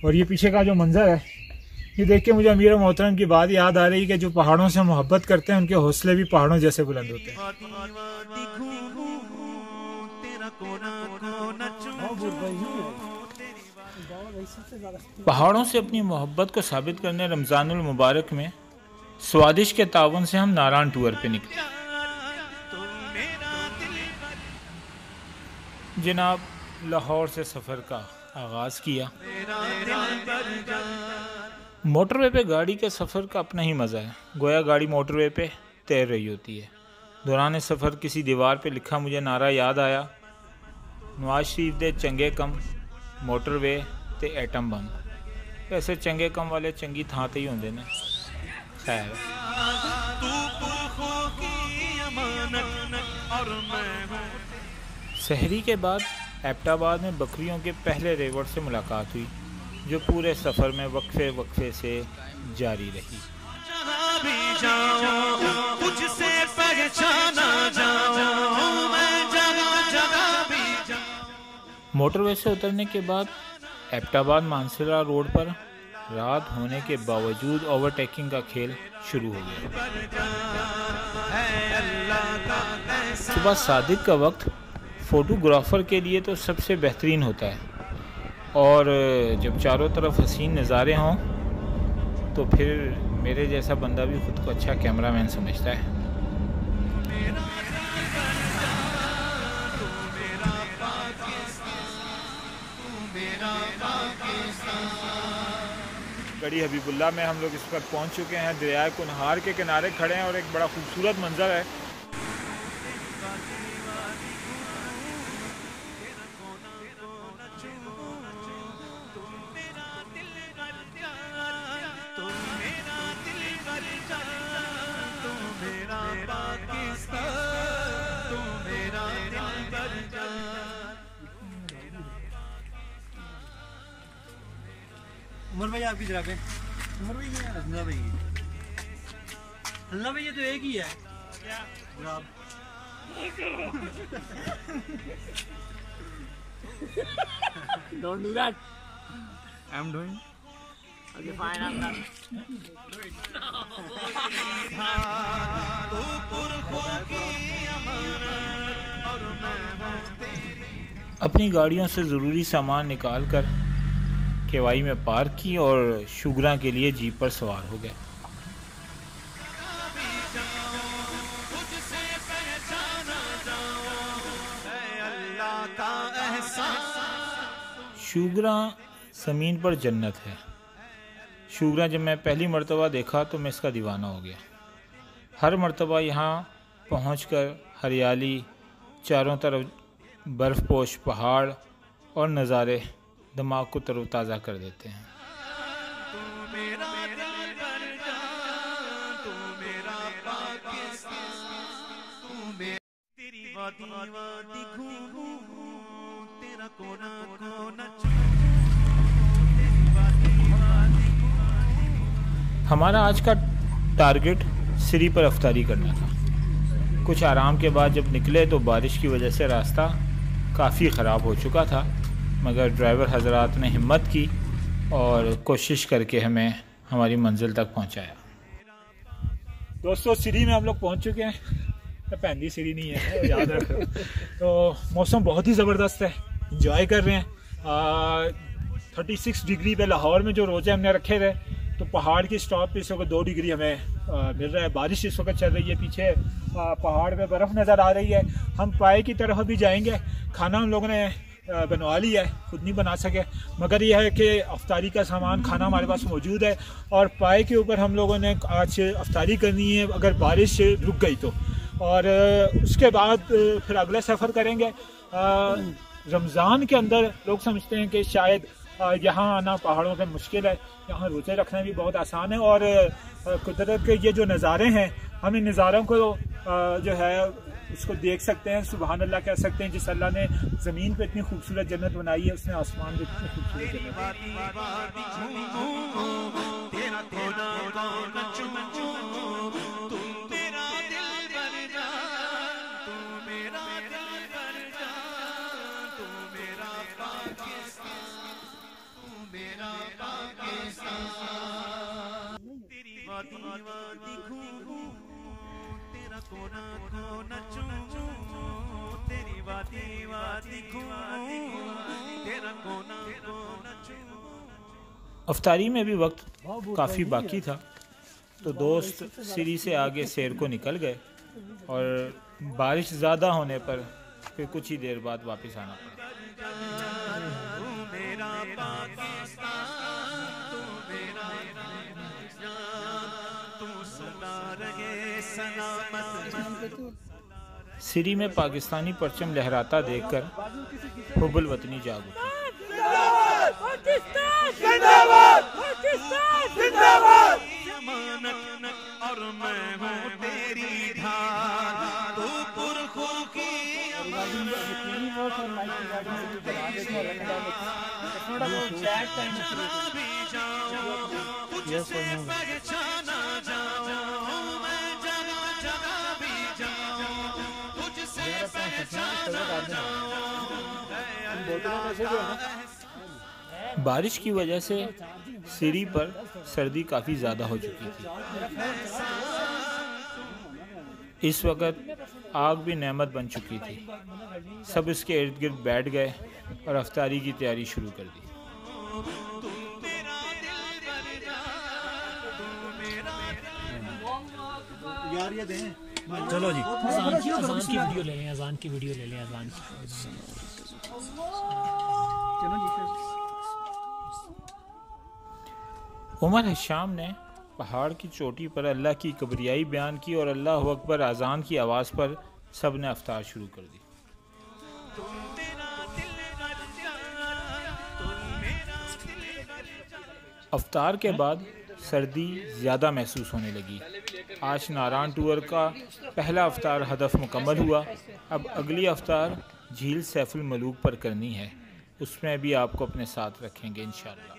और ये पीछे का जो मंजर है, ये देख के मुझे अमीर मोहतरम की बात याद आ रही है कि जो पहाड़ों से मोहब्बत करते हैं उनके हौसले भी पहाड़ों जैसे बुलंद होते हैं। पहाड़ों से अपनी मोहब्बत को साबित करने रमज़ानुल मुबारक में स्वादिश के तावन से हम नारायण टूर पे निकले। जनाब, लाहौर से सफ़र का आगाज़ किया। मोटरवे पे गाड़ी के सफ़र का अपना ही मज़ा है, गोया गाड़ी मोटरवे पे तैर रही होती है। दौरान सफ़र किसी दीवार पे लिखा मुझे नारा याद आया, नवाज शरीफ दे चंगे कम मोटरवे ते एटम बम। वैसे चंगे कम वाले चंगी थां ते ही होंदे ने। खैर, सहरी के बाद एबटाबाद में बकरियों के पहले रेवड़ से मुलाकात हुई, जो पूरे सफ़र में वक्फे वक्फे से जारी रही। मोटरवे से उतरने के बाद एबटाबाद मानसरा रोड पर रात होने के बावजूद ओवरटेकिंग का खेल शुरू हो गया। सुबह सादिक का वक्त फ़ोटोग्राफ़र के लिए तो सबसे बेहतरीन होता है, और जब चारों तरफ हसीन नज़ारे हों तो फिर मेरे जैसा बंदा भी ख़ुद को अच्छा कैमरामैन समझता है। गढ़ी हबीबुल्ला में हम लोग इस वक्त पहुंच चुके हैं। दरियाए कुनहार के किनारे खड़े हैं और एक बड़ा खूबसूरत मंजर है। उमर भाई आपकी जराबें, उमर भाई ये अल्लाह भाई, अल्लाह भाई ये तो एक ही है जराब। Don't do that. I'm doing. Okay, fine. I'm done. अपनी गाड़ियों से ज़रूरी सामान निकाल कर केवाई में पार्क की और शुगरा के लिए जीप पर सवार हो गए। शुगरा ज़मीन पर जन्नत है। शुगरा जब मैं पहली मर्तबा देखा तो मैं इसका दीवाना हो गया। हर मर्तबा यहाँ पहुँचकर हरियाली, चारों तरफ बर्फ़पोश पहाड़ और नज़ारे दिमाग को तरोताज़ा कर देते हैं। हमारा आज का टारगेट सिरी पर अफ्तारी करना था। कुछ आराम के बाद जब निकले तो बारिश की वजह से रास्ता काफ़ी ख़राब हो चुका था, मगर ड्राइवर हजरात ने हिम्मत की और कोशिश करके हमें हमारी मंजिल तक पहुंचाया। दोस्तों, सिरी में हम लोग पहुंच चुके हैं। पहली सिरी नहीं है, याद रखो। तो मौसम बहुत ही ज़बरदस्त है, इंजॉय कर रहे हैं। 36 डिग्री पे लाहौर में जो रोज़े हमने रखे थे, तो पहाड़ की स्टॉप पे इस वक्त 2 डिग्री हमें मिल रहा है। बारिश इस वक्त चल रही है, पीछे पहाड़ पे बर्फ़ नज़र आ रही है। हम पाए की तरफ भी जाएंगे। खाना हम लोगों ने बनवा लिया है, खुद नहीं बना सके, मगर यह है कि अफ्तारी का सामान खाना हमारे पास मौजूद है। और पाए के ऊपर हम लोगों ने आज अफ्तारी करनी है अगर बारिश रुक गई तो, और उसके बाद फिर अगला सफ़र करेंगे। रमज़ान के अंदर लोग समझते हैं कि शायद यहाँ आना पहाड़ों पे मुश्किल है, यहाँ रोज़े रखना भी बहुत आसान है। और कुदरत के ये जो नज़ारे हैं, हम इन नज़ारों को जो है उसको देख सकते हैं, सुबहान अल्लाह कह सकते हैं। जिस अल्लाह ने ज़मीन पे इतनी खूबसूरत जन्नत बनाई है, उसने आसमान पे इतनी खूबसूरत जन्नत अफ्तारी में भी वक्त काफ़ी बाकी था, तो दोस्त सिरी से आगे सैर को निकल गए और बारिश ज़्यादा होने पर फिर कुछ ही देर बाद वापस आना पड़ा। सिरी में पाकिस्तानी परचम लहराता देखकर हुब्बुल वतनी जाग उठी। और मैं हूँ तेरी धार, तू पुरखों की बारिश की वजह से सिरी पर सर्दी काफ़ी ज़्यादा हो चुकी थी। इस वक्त आग भी नेमत बन चुकी थी। सब इसके इर्द गिर्द बैठ गए और अफ्तारी की तैयारी शुरू कर दी। चलो जी, अजान की वीडियो ले लें, अजान की वीडियो ले लें, अजान की। उमर हिशाम ने पहाड़ की चोटी पर अल्लाह की कबरियाई बयान की और अल्लाह अकबर अजान की आवाज़ पर सब ने अफ्तार शुरू कर दी। अफ्तार के बाद सर्दी ज़्यादा महसूस होने लगी। आज नारायण टूर का पहला अफ्तार हदफ मुकम्मल हुआ। अब अगली अफ्तार झील सैफुल मलूक पर करनी है, उसमें भी आपको अपने साथ रखेंगे इंशाअल्लाह।